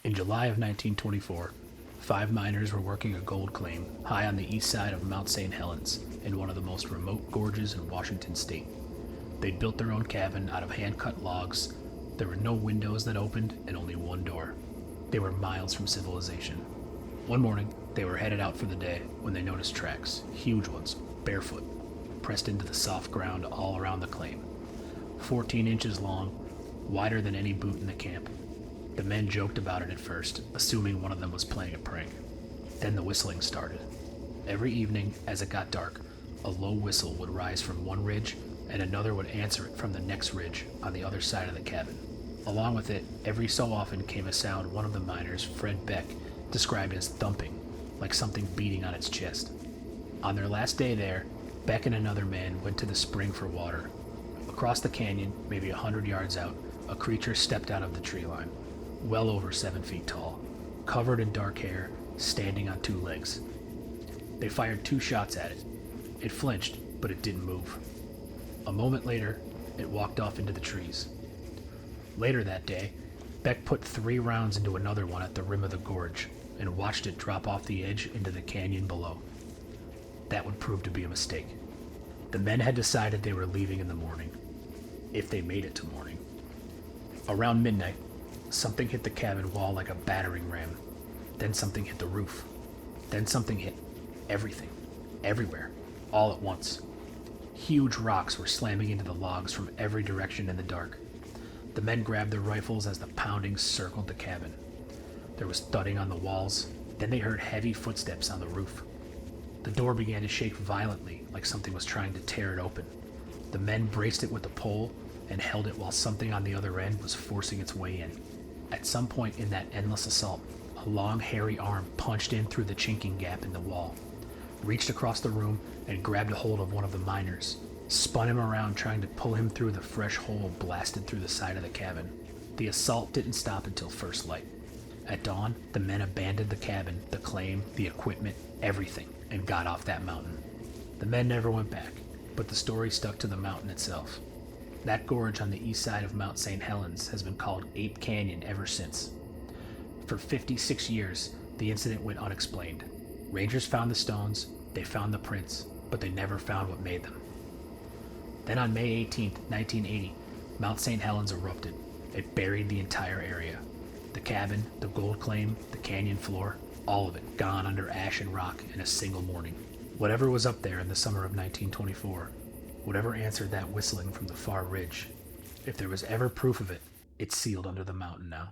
In July of 1924, 5 miners were working a gold claim high on the east side of Mount St. Helens in one of the most remote gorges in Washington state. They'd built their own cabin out of hand-cut logs. There were no windows that opened and only one door. They were miles from civilization. One morning, they were headed out for the day when they noticed tracks, huge ones, barefoot, pressed into the soft ground all around the claim. 14 inches long, wider than any boot in the camp. The men joked about it at first, assuming one of them was playing a prank. Then the whistling started. Every evening, as it got dark, a low whistle would rise from one ridge, and another would answer it from the next ridge on the other side of the cabin. Along with it, every so often came a sound one of the miners, Fred Beck, described as thumping, like something beating on its chest. On their last day there, Beck and another man went to the spring for water. Across the canyon, maybe 100 yards out, a creature stepped out of the tree line, well over 7 feet tall, covered in dark hair, standing on 2 legs. They fired 2 shots at it. It flinched, but it didn't move. A moment later, it walked off into the trees. Later that day, Beck put 3 rounds into another one at the rim of the gorge and watched it drop off the edge into the canyon below. That would prove to be a mistake. The men had decided they were leaving in the morning, if they made it to morning. Around midnight, something hit the cabin wall like a battering ram. Then something hit the roof. Then something hit everything, everywhere, all at once. Huge rocks were slamming into the logs from every direction in the dark. The men grabbed their rifles as the pounding circled the cabin. There was thudding on the walls. Then they heard heavy footsteps on the roof. The door began to shake violently, like something was trying to tear it open. The men braced it with a pole and held it while something on the other end was forcing its way in. At some point in that endless assault, a long, hairy arm punched in through the chinking gap in the wall, reached across the room and grabbed a hold of one of the miners, spun him around trying to pull him through the fresh hole blasted through the side of the cabin. The assault didn't stop until first light. At dawn, the men abandoned the cabin, the claim, the equipment, everything, and got off that mountain. The men never went back, but the story stuck to the mountain itself. That gorge on the east side of Mount St. Helens has been called Ape Canyon ever since. For 56 years, the incident went unexplained. Rangers found the stones, they found the prints, but they never found what made them. Then on May 18, 1980, Mount St. Helens erupted. It buried the entire area. The cabin, the gold claim, the canyon floor, all of it gone under ash and rock in a single morning. Whatever was up there in the summer of 1924, whatever answered that whistling from the far ridge, if there was ever proof of it, it's sealed under the mountain now.